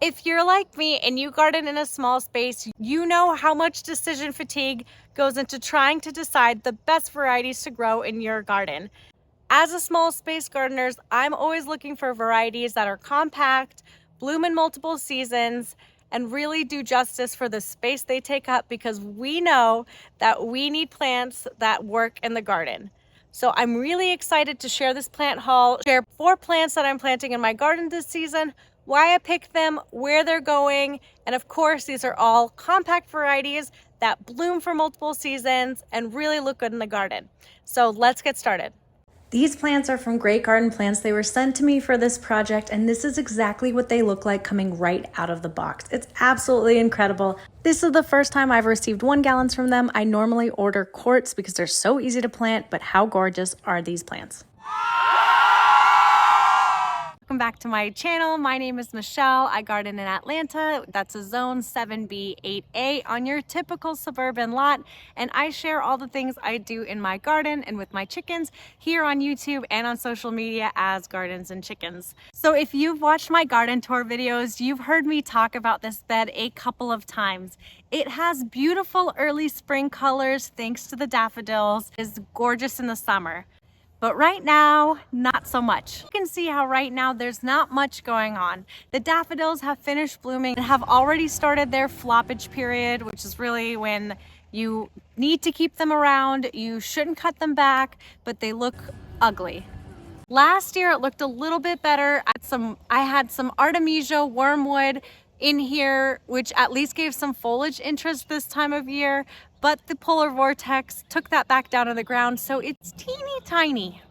If you're like me and you garden in a small space, you know how much decision fatigue goes into trying to decide the best varieties to grow in your garden. As a small space gardener, I'm always looking for varieties that are compact, bloom in multiple seasons, and really do justice for the space they take up, because we know that we need plants that work in the garden. So I'm really excited to share this plant haul, share 4 plants that I'm planting in my garden this season, why I picked them, where they're going, and of course these are all compact varieties that bloom for multiple seasons and really look good in the garden. So let's get started. These plants are from Great Garden Plants. They were sent to me for this project, and this is exactly what they look like coming right out of the box. It's absolutely incredible. This is the first time I've received 1 gallons from them. I normally order quarts because they're so easy to plant, but how gorgeous are these plants? Welcome back to my channel. My name is Michelle. I garden in Atlanta. That's a zone 7B 8A on your typical suburban lot. And I share all the things I do in my garden and with my chickens here on YouTube and on social media as Gardens and Chickens. So if you've watched my garden tour videos, you've heard me talk about this bed a couple of times. It has beautiful early spring colors thanks to the daffodils. It is gorgeous in the summer. But right now, not so much. You can see how right now there's not much going on. The daffodils have finished blooming and have already started their floppage period, which is really when you need to keep them around. You shouldn't cut them back, but they look ugly. Last year, it looked a little bit better. I had some Artemisia wormwood in here, which at least gave some foliage interest this time of year, but the polar vortex took that back down to the ground, so it's teeny tiny.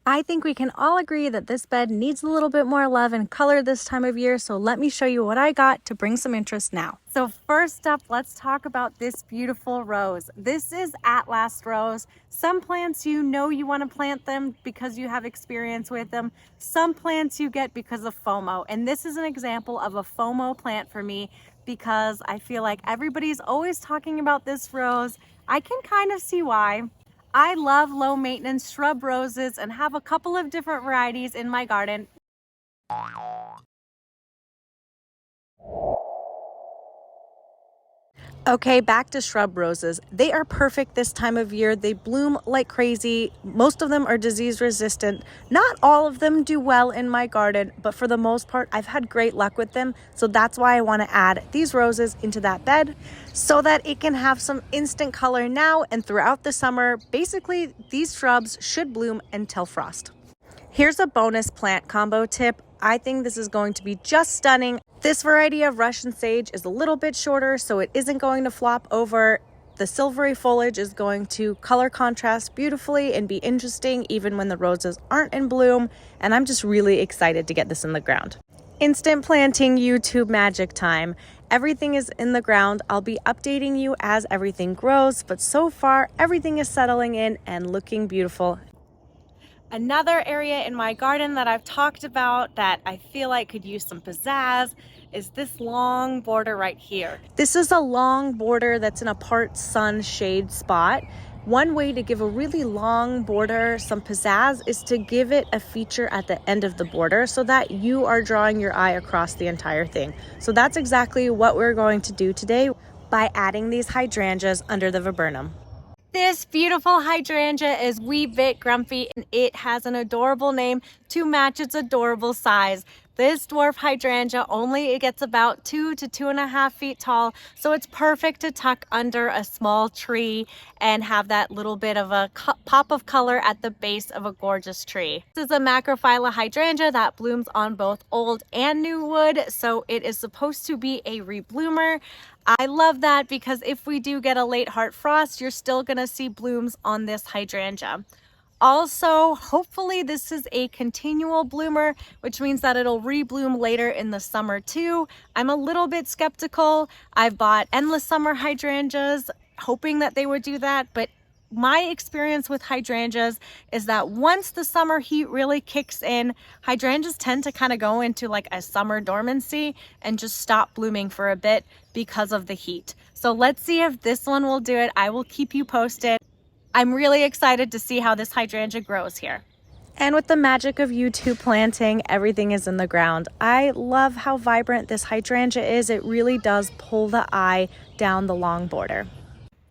I think we can all agree that this bed needs a little bit more love and color this time of year, so let me show you what I got to bring some interest now. So first up, let's talk about this beautiful rose. This is Atlas rose. Some plants you know you want to plant them because you have experience with them. Some plants you get because of FOMO, and this is an example of a FOMO plant for me because I feel like everybody's always talking about this rose. I can kind of see why. I love low maintenance shrub roses and have a couple of different varieties in my garden. Okay, back to shrub roses. They are perfect this time of year. They bloom like crazy. Most of them are disease resistant. Not all of them do well in my garden, but for the most part, I've had great luck with them. So that's why I want to add these roses into that bed so that it can have some instant color now and throughout the summer. Basically, these shrubs should bloom until frost. Here's a bonus plant combo tip. I think this is going to be just stunning. This variety of Russian sage is a little bit shorter, so it isn't going to flop over. The silvery foliage is going to color contrast beautifully and be interesting even when the roses aren't in bloom, and I'm just really excited to get this in the ground. Instant planting YouTube magic time. Everything is in the ground. I'll be updating you as everything grows, but so far everything is settling in and looking beautiful. Another area in my garden that I've talked about that I feel like could use some pizzazz is this long border right here. This is a long border that's in a part sun shade spot. One way to give a really long border some pizzazz is to give it a feature at the end of the border so that you are drawing your eye across the entire thing. So that's exactly what we're going to do today by adding these hydrangeas under the viburnum. This beautiful hydrangea is Wee Bit Grumpy, and it has an adorable name to match its adorable size. This dwarf hydrangea it gets about 2 to 2.5 feet tall, so it's perfect to tuck under a small tree and have that little bit of a pop of color at the base of a gorgeous tree. This is a macrophylla hydrangea that blooms on both old and new wood, so it is supposed to be a rebloomer. I love that because if we do get a late hard frost, you're still gonna see blooms on this hydrangea. Also, hopefully this is a continual bloomer, which means that it'll rebloom later in the summer too. I'm a little bit skeptical. I've bought endless summer hydrangeas, hoping that they would do that, but my experience with hydrangeas is that once the summer heat really kicks in, hydrangeas tend to kind of go into like a summer dormancy and just stop blooming for a bit because of the heat. So let's see if this one will do it. I will keep you posted. I'm really excited to see how this hydrangea grows here. And with the magic of YouTube planting, everything is in the ground. I love how vibrant this hydrangea is. It really does pull the eye down the long border.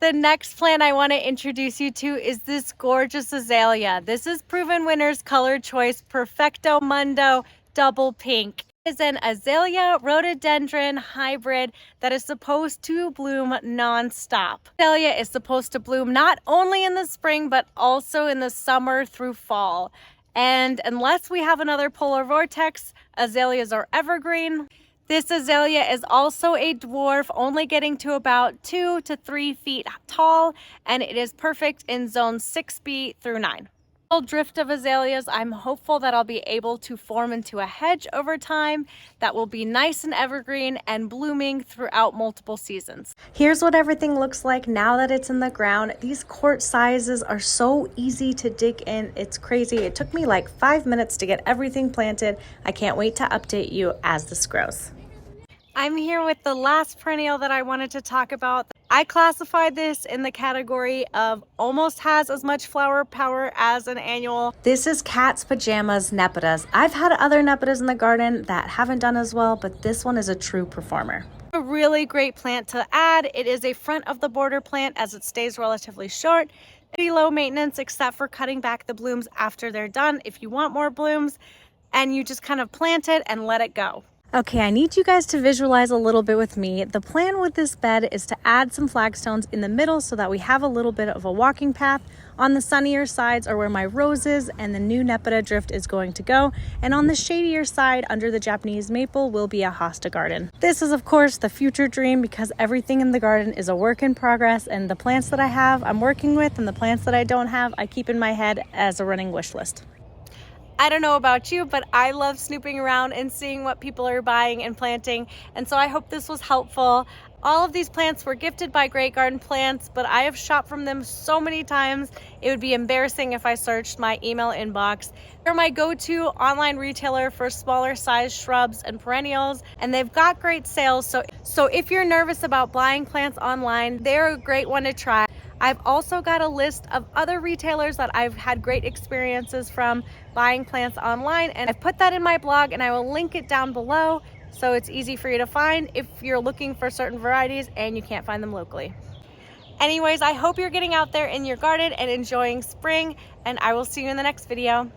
The next plant I want to introduce you to is this gorgeous azalea. This is Proven Winner's color choice Perfecto Mundo Double Pink. It is an azalea rhododendron hybrid that is supposed to bloom non-stop. Azalea is supposed to bloom not only in the spring but also in the summer through fall. And unless we have another polar vortex, azaleas are evergreen. This azalea is also a dwarf, only getting to about 2 to 3 feet tall, and it is perfect in zones 6B through 9. Drift of azaleas, I'm hopeful that I'll be able to form into a hedge over time that will be nice and evergreen and blooming throughout multiple seasons. Here's what everything looks like now that it's in the ground. These quart sizes are so easy to dig in. It's crazy. It took me like 5 minutes to get everything planted. I can't wait to update you as this grows. I'm here with the last perennial that I wanted to talk about. I classified this in the category of almost has as much flower power as an annual. This is Cat's Pajamas Nepitas. I've had other Nepitas in the garden that haven't done as well, but this one is a true performer. A really great plant to add. It is a front of the border plant as it stays relatively short. Pretty low maintenance except for cutting back the blooms after they're done if you want more blooms, and you just kind of plant it and let it go. Okay, I need you guys to visualize a little bit with me. The plan with this bed is to add some flagstones in the middle so that we have a little bit of a walking path. On the sunnier sides are where my roses and the new Nepeta drift is going to go. And on the shadier side, under the Japanese maple, will be a hosta garden. This is, of course, the future dream because everything in the garden is a work in progress. And the plants that I have, I'm working with, and the plants that I don't have, I keep in my head as a running wish list. I don't know about you, but I love snooping around and seeing what people are buying and planting. And so I hope this was helpful. All of these plants were gifted by Great Garden Plants, but I have shopped from them so many times, it would be embarrassing if I searched my email inbox. They're my go-to online retailer for smaller size shrubs and perennials, and they've got great sales. So if you're nervous about buying plants online, they're a great one to try. I've also got a list of other retailers that I've had great experiences from buying plants online, and I've put that in my blog and I will link it down below so it's easy for you to find if you're looking for certain varieties and you can't find them locally. Anyways, I hope you're getting out there in your garden and enjoying spring, and I will see you in the next video.